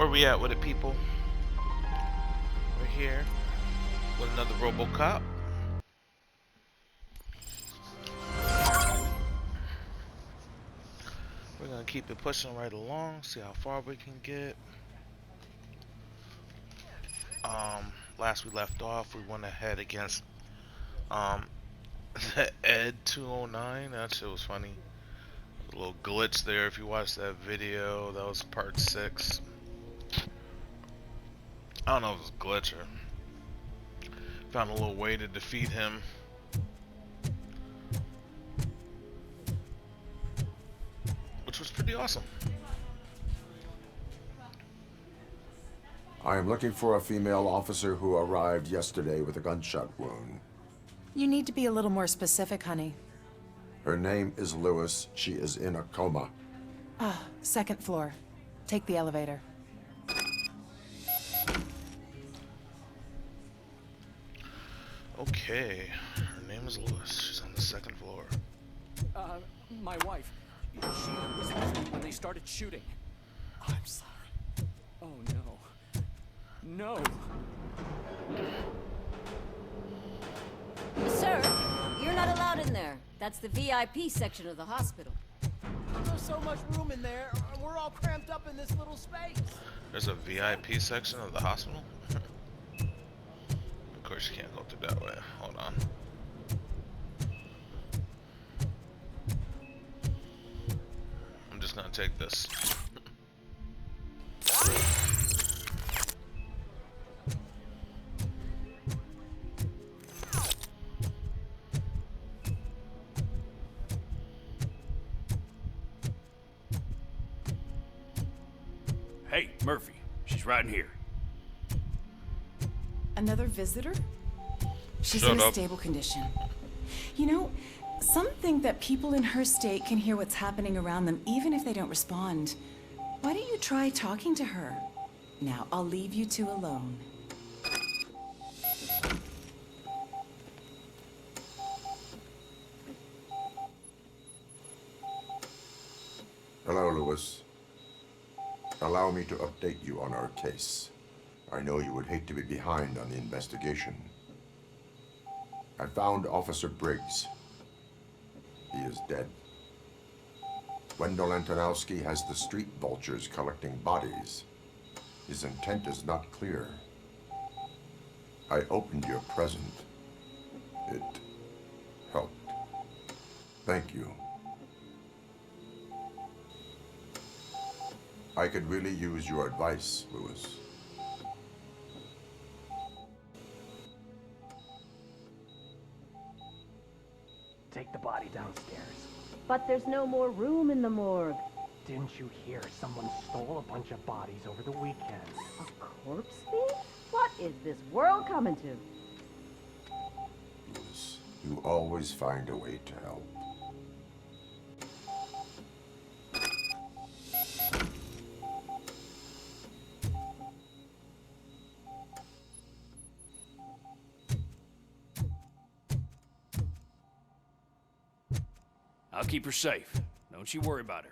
Where we at with it, people? We're here with another Robocop. We're gonna keep it pushing right along, see how far we can get. Last we left off, we went ahead against Ed 209. That shit was funny. A little glitch there. If you watched that video, that was part 6. I don't know if it was a glitch or found a little way to defeat him. Which was pretty awesome. I am looking for a female officer who arrived yesterday with a gunshot wound. You need to be a little more specific, honey. Her name is Lewis. She is in a coma. Second floor. Take the elevator. Okay, her name is Lewis. She's on the 2nd floor. My wife. She was with me when they started shooting. I'm sorry. Oh, no. No. Sir, you're not allowed in there. That's the VIP section of the hospital. There's so much room in there. We're all cramped up in this little space. There's a VIP section of the hospital? Of course you can't go through that way. Hold on. I'm just gonna take this. Hey, Murphy. She's right in here. Another visitor? She's Shut in a up. stable condition. You know, some think that people in her state can hear what's happening around them even if they don't respond. Why don't you try talking to her? Now, I'll leave you two alone. Hello, Lewis. Allow me to update you on our case. I know you would hate to be behind on the investigation. I found Officer Briggs. He is dead. Wendell Antonowski has the street vultures collecting bodies. His intent is not clear. I opened your present. It helped. Thank you. I could really use your advice, Lewis. Take the body downstairs. But there's no more room in the morgue. Didn't you hear someone stole a bunch of bodies over the weekend? A corpse thief? What is this world coming to? Lewis, you always find a way to help. I'll keep her safe. Don't you worry about her.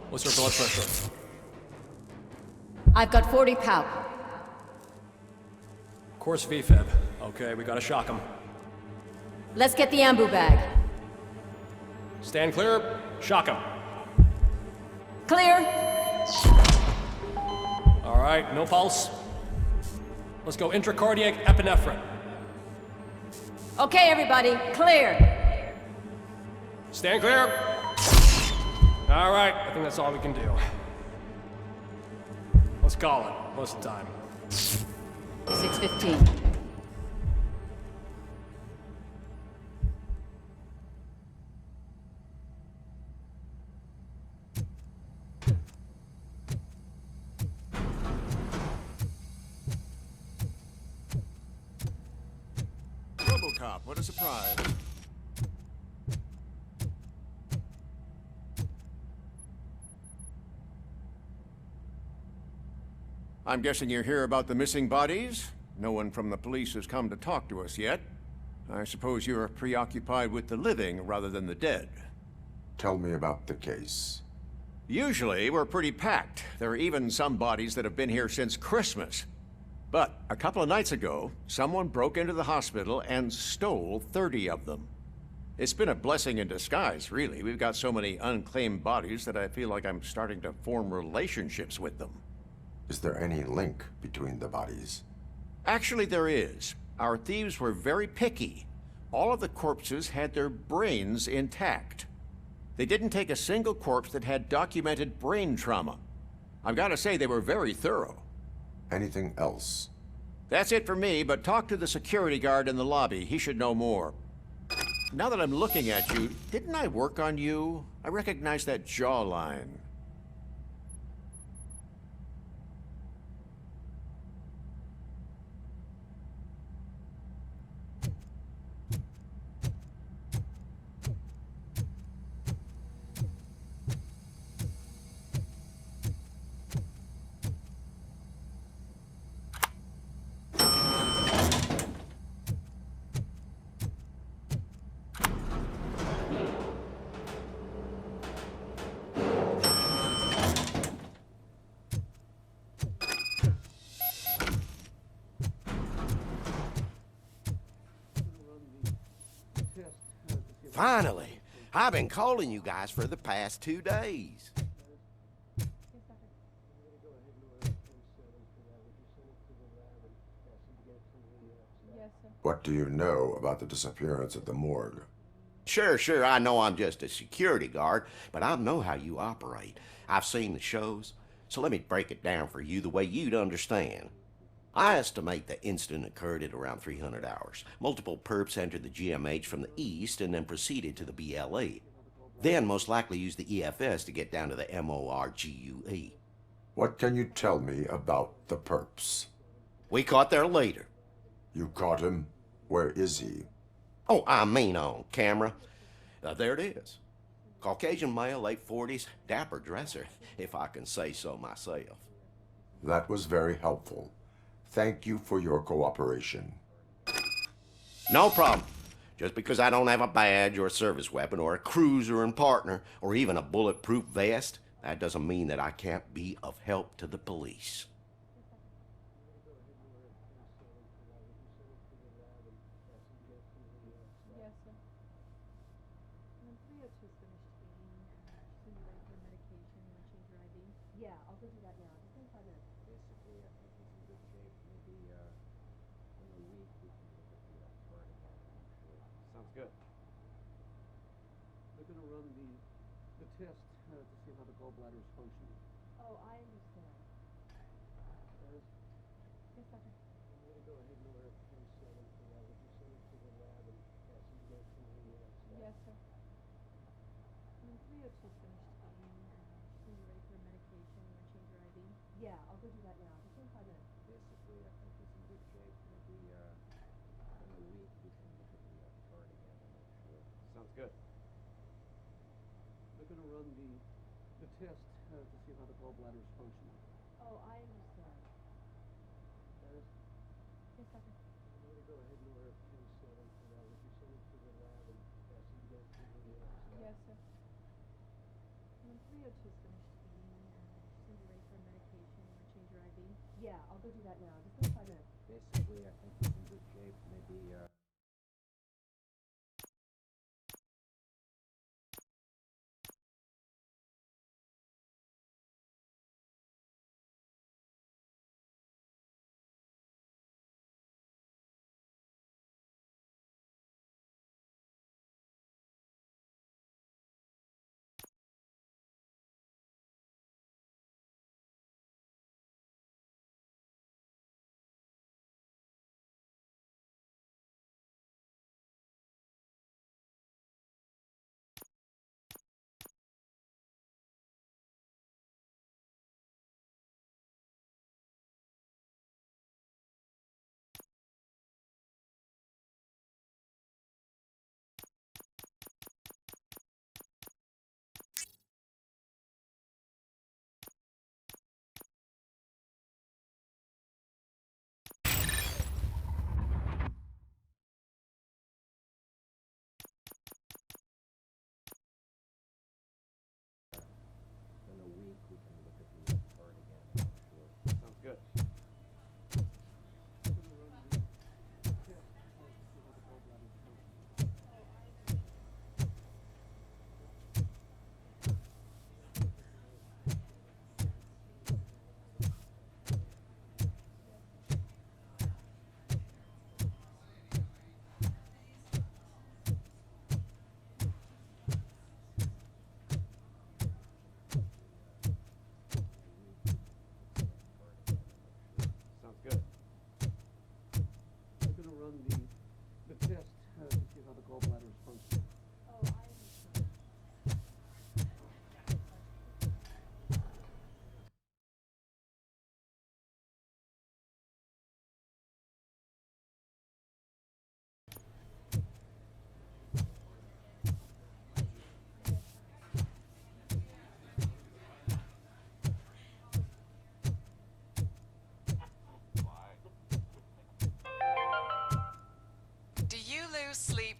What's her blood pressure? I've got 40 pow. Course VFib. Okay, we gotta shock him. Let's get the ambu bag. Stand clear. Shock him. Clear. All right, no pulse. Let's go intracardiac epinephrine. Okay, everybody, clear. Stand clear. All right, I think that's all we can do. Let's call it. What's the time? 6:15. Robocop. What a surprise. I'm guessing you're here about the missing bodies? No one from the police has come to talk to us yet. I suppose you're preoccupied with the living rather than the dead. Tell me about the case. Usually, we're pretty packed. There are even some bodies that have been here since Christmas. But a couple of nights ago, someone broke into the hospital and stole 30 of them. It's been a blessing in disguise, really. We've got so many unclaimed bodies that I feel like I'm starting to form relationships with them. Is there any link between the bodies? Actually, there is. Our thieves were very picky. All of the corpses had their brains intact. They didn't take a single corpse that had documented brain trauma. I've got to say, they were very thorough. Anything else? That's it for me, but talk to the security guard in the lobby. He should know more. Now that I'm looking at you, didn't I work on you? I recognize that jawline. Finally! I've been calling you guys for the past 2 days. What do you know about the disappearance at the morgue? Sure, I know I'm just a security guard, but I know how you operate. I've seen the shows, so let me break it down for you the way you'd understand. I estimate the incident occurred at around 300 hours. Multiple perps entered the GMH from the east and then proceeded to the BLE. Then most likely used the EFS to get down to the MORGUE. What can you tell me about the perps? We caught their leader. You caught him? Where is he? Oh, I mean on camera. There it is. Caucasian male, late 40s, dapper dresser, if I can say so myself. That was very helpful. Thank you for your cooperation. No problem. Just because I don't have a badge or a service weapon or a cruiser and partner or even a bulletproof vest, that doesn't mean that I can't be of help to the police. Sounds good. They're gonna run the test to see how the gallbladder is functioning. Oh, I understand. Yes, Doctor. I'm gonna go ahead and order pt.7 for that. Would you send it to the lab and pass it to the Yes, sir. 302's finished eating. She's ready for medication. You want to change your IV? Yeah, I'll go do that now. Just in 5 minutes. Basically, I think he's in good shape. Maybe in a week we can look at the chart again to make sure. Sounds good. They're gonna run the test to see how the gallbladder is functioning. Oh, I understand. Yes, Yes, Doctor. I'm gonna go ahead and order pt.7 for that. Would you send it to the lab and pass it to the Yes, sir. 302's finished eating. She's ready for medication. You want to change your IV? Yeah, I'll go do that now. Just in 5 minutes. Basically, I think he's in good shape. Maybe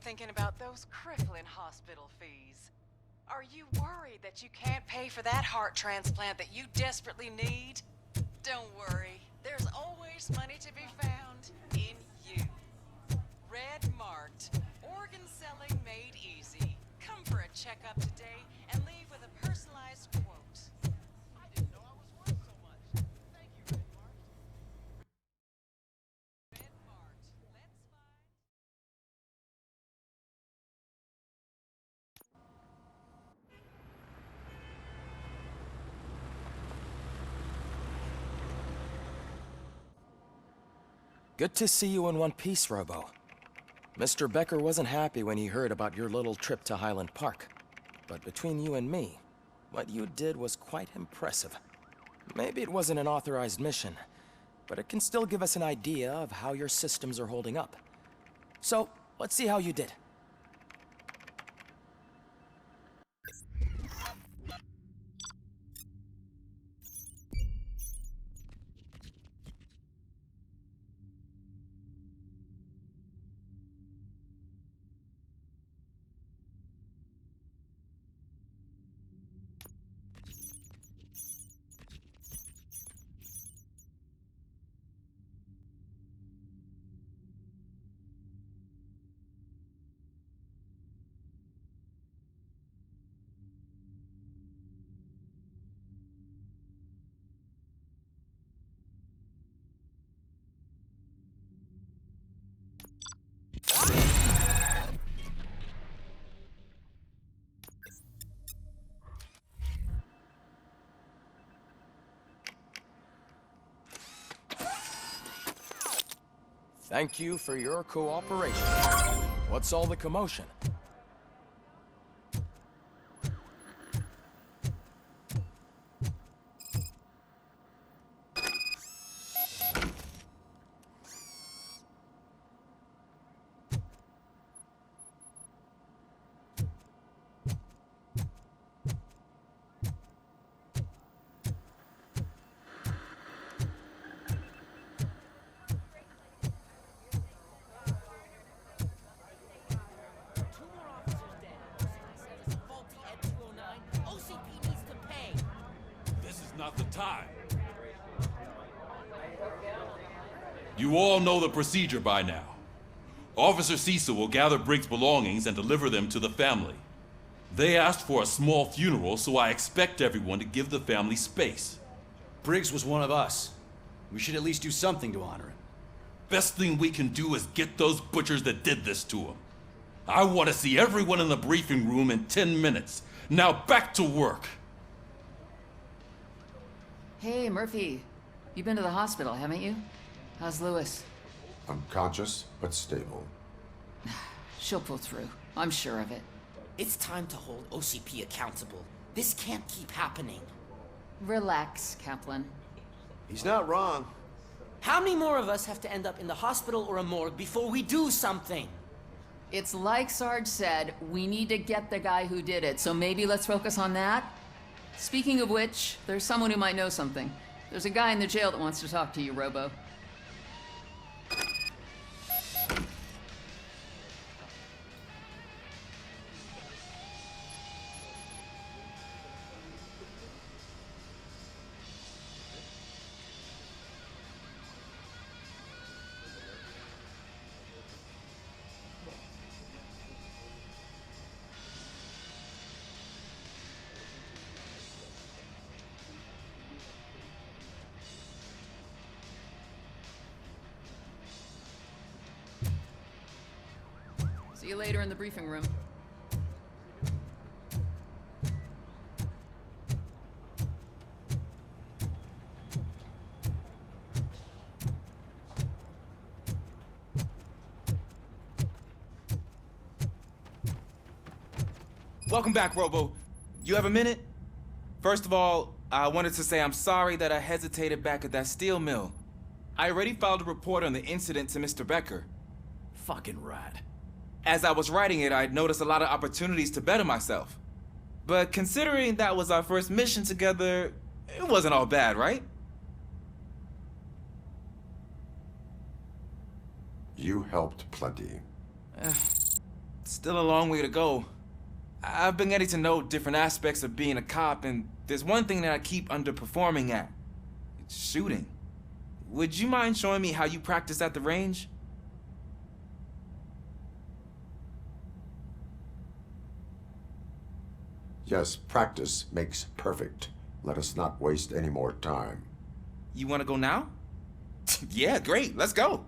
thinking about those crippling hospital fees. Are you worried that you can't pay for that heart transplant that you desperately need? Don't worry, there's always money to be found in you. Red marked, organ selling made easy. Come for a checkup today and leave with a personalized quote. I didn't know I was worth so much. Thank you, Red Mark. Red marked, let's find... Good to see you in one piece, Robo. Mr. Becker wasn't happy when he heard about your little trip to Highland Park. But between you and me, what you did was quite impressive. Maybe it wasn't an authorized mission, but it can still give us an idea of how your systems are holding up. So, let's see how you did. Thank you for your cooperation. What's all the commotion? Not the time. You all know the procedure by now. Officer Cecil will gather Briggs' belongings and deliver them to the family. They asked for a small funeral, so I expect everyone to give the family space. Briggs was one of us. We should at least do something to honor him. Best thing we can do is get those butchers that did this to him. I want to see everyone in the briefing room in 10 minutes. Now back to work. Hey, Murphy. You've been to the hospital, haven't you? How's Lewis? Unconscious, but stable. She'll pull through. I'm sure of it. It's time to hold OCP accountable. This can't keep happening. Relax, Kaplan. He's not wrong. How many more of us have to end up in the hospital or a morgue before we do something? It's like Sarge said, we need to get the guy who did it, so maybe let's focus on that? Speaking of which, there's someone who might know something. There's a guy in the jail that wants to talk to you, Robo. See you later in the briefing room. Welcome back, Robo. You have a minute? First of all, I wanted to say I'm sorry that I hesitated back at that steel mill. I already filed a report on the incident to Mr. Becker. Fucking rat. As I was writing it, I'd noticed a lot of opportunities to better myself. But considering that was our first mission together, it wasn't all bad, right? You helped plenty. still a long way to go. I've been getting to know different aspects of being a cop, and there's one thing that I keep underperforming at. It's shooting. Would you mind showing me how you practice at the range? Yes, practice makes perfect. Let us not waste any more time. You want to go now? Yeah, great. Let's go.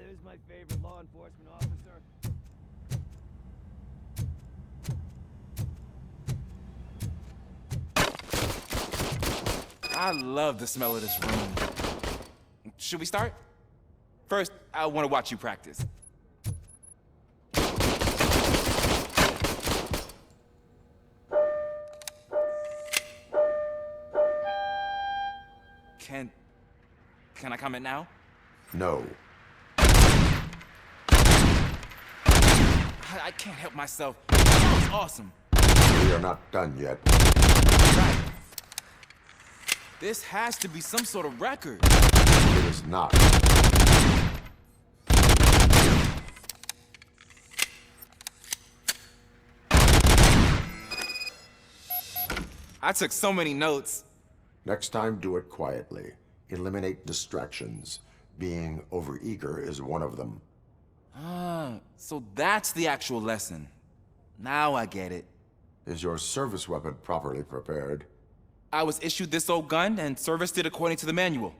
There's my favorite law enforcement officer. I love the smell of this room. Should we start? First, I want to watch you practice. Can I comment now? No. I can't help myself. That was awesome. We are not done yet. Right. This has to be some sort of record. It is not. I took so many notes. Next time, do it quietly. Eliminate distractions. Being overeager is one of them. Ah, so that's the actual lesson. Now I get it. Is your service weapon properly prepared? I was issued this old gun and serviced it according to the manual.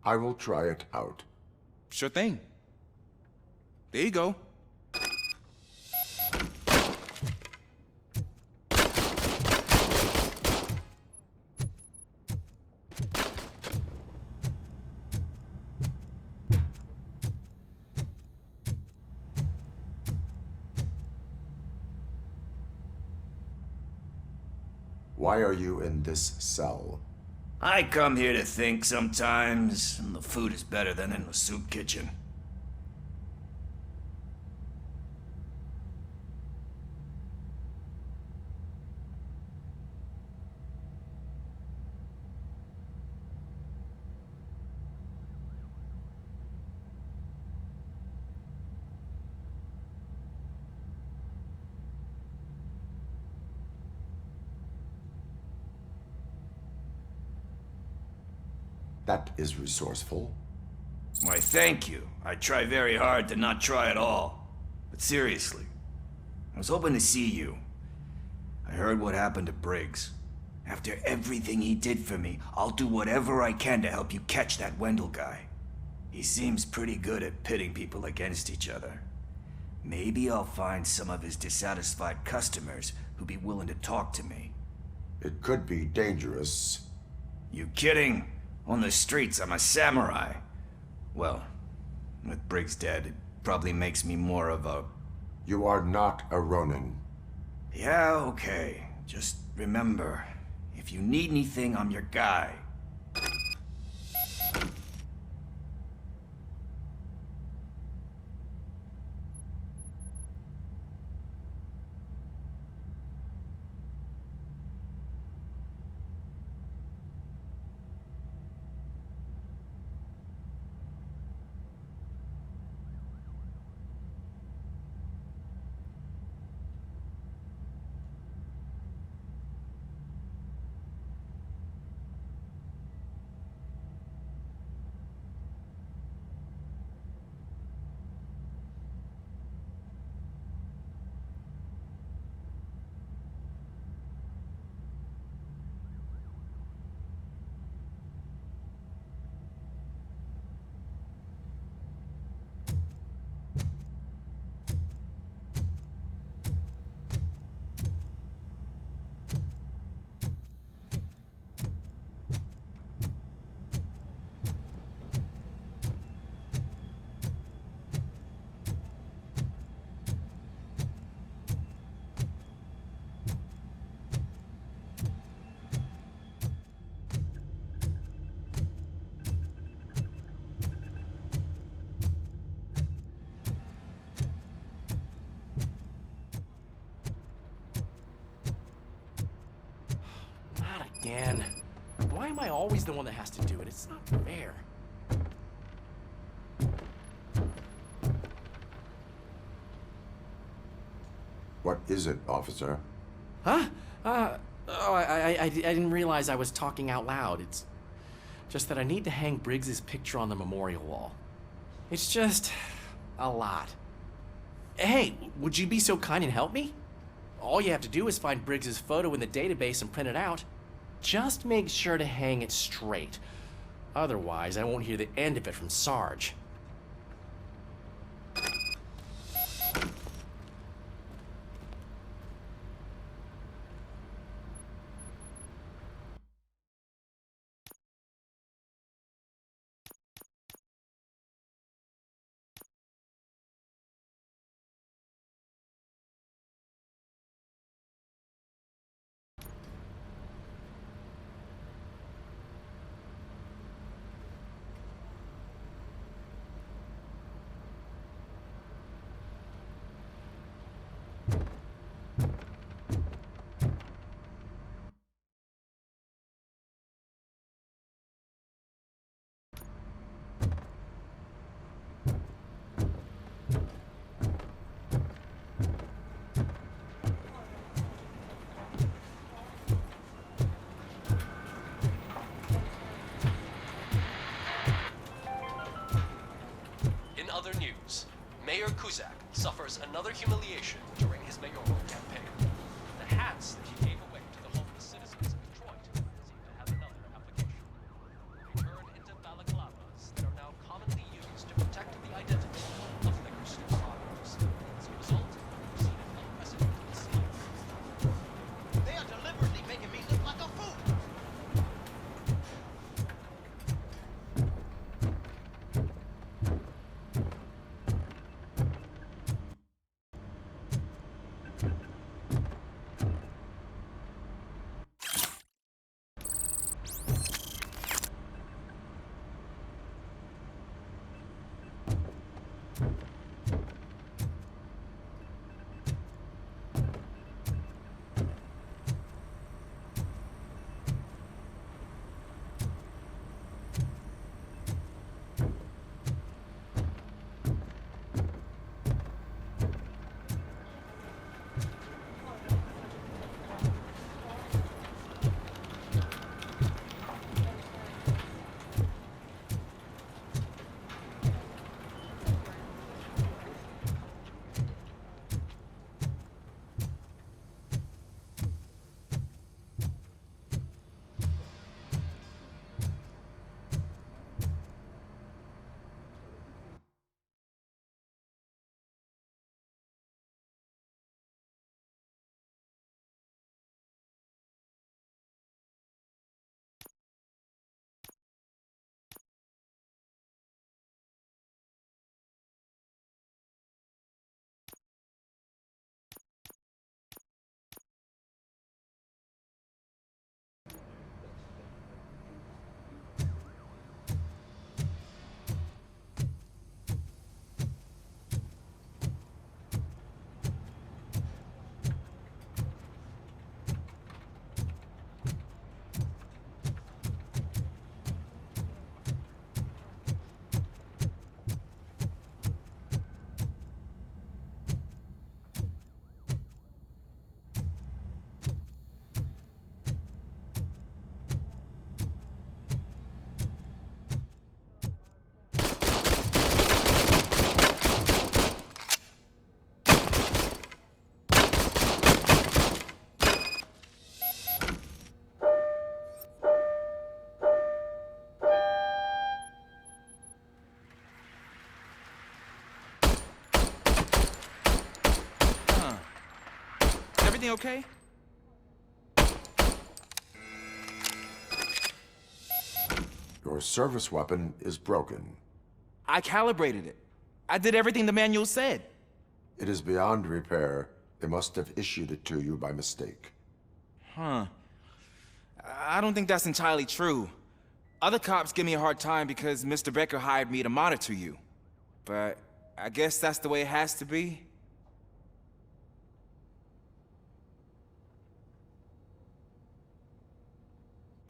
I will try it out. Sure thing. There you go. Why are you in this cell? I come here to think sometimes, and the food is better than in the soup kitchen. That is resourceful. Why, thank you. I try very hard to not try at all. But seriously, I was hoping to see you. I heard what happened to Briggs. After everything he did for me, I'll do whatever I can to help you catch that Wendell guy. He seems pretty good at pitting people against each other. Maybe I'll find some of his dissatisfied customers who'd be willing to talk to me. It could be dangerous. You kidding? On the streets, I'm a samurai. Well, with Briggs dead, it probably makes me more of a... You are not a Ronin. Yeah, okay. Just remember, if you need anything, I'm your guy. again. Why am I always the one that has to do it? It's not fair. What is it, officer? Huh? I didn't realize I was talking out loud. It's just that I need to hang Briggs's picture on the memorial wall. It's just a lot. Hey, would you be so kind and help me? All you have to do is find Briggs's photo in the database and print it out. Just make sure to hang it straight. Otherwise, I won't hear the end of it from Sarge. In other news, Mayor Kuzak suffers another humiliation during his mayoral campaign. The hats that he gave away to the homeless citizens of Detroit seem to have another application. They turn into balaclavas that are now commonly used to protect the identity of liquor store owners. As a result, we've seen an unprecedented scene. They are deliberately making me look like a fool. Everything okay? Your service weapon is broken. I calibrated it. I did everything the manual said. It is beyond repair. They must have issued it to you by mistake. Huh. I don't think that's entirely true. Other cops give me a hard time because Mr. Becker hired me to monitor you. But I guess that's the way it has to be.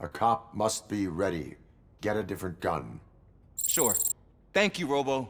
A cop must be ready. Get a different gun. Sure. Thank you, Robo.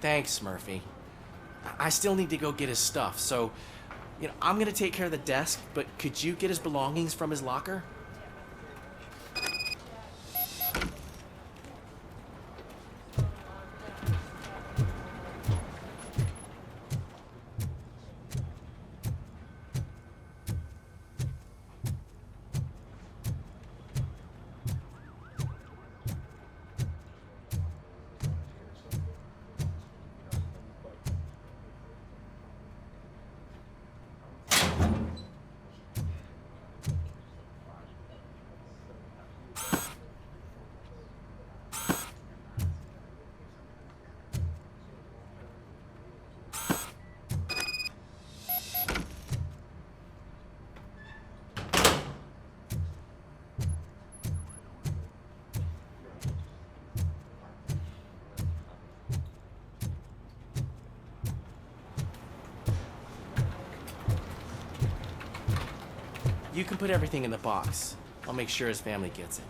Thanks, Murphy. I still need to go get his stuff, so, I'm gonna take care of the desk, but could you get his belongings from his locker? You can put everything in the box. I'll make sure his family gets it.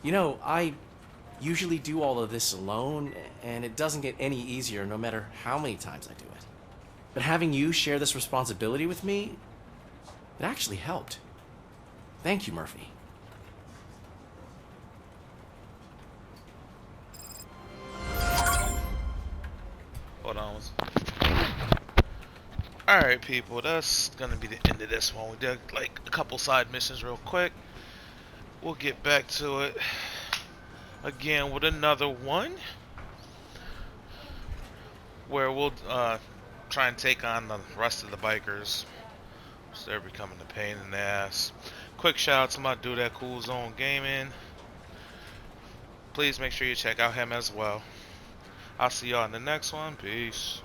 You know, I usually do all of this alone, and it doesn't get any easier no matter how many times I do it. But having you share this responsibility with me, it actually helped. Thank you, Murphy. Hold on. Alright, people, that's gonna be the end of this one. We did like a couple side missions real quick. We'll get back to it again with another one where we'll try and take on the rest of the bikers. So they're becoming a pain in the ass. Quick shout out to my dude at Cool Zone Gaming. Please make sure you check out him as well. I'll see y'all in the next one. Peace.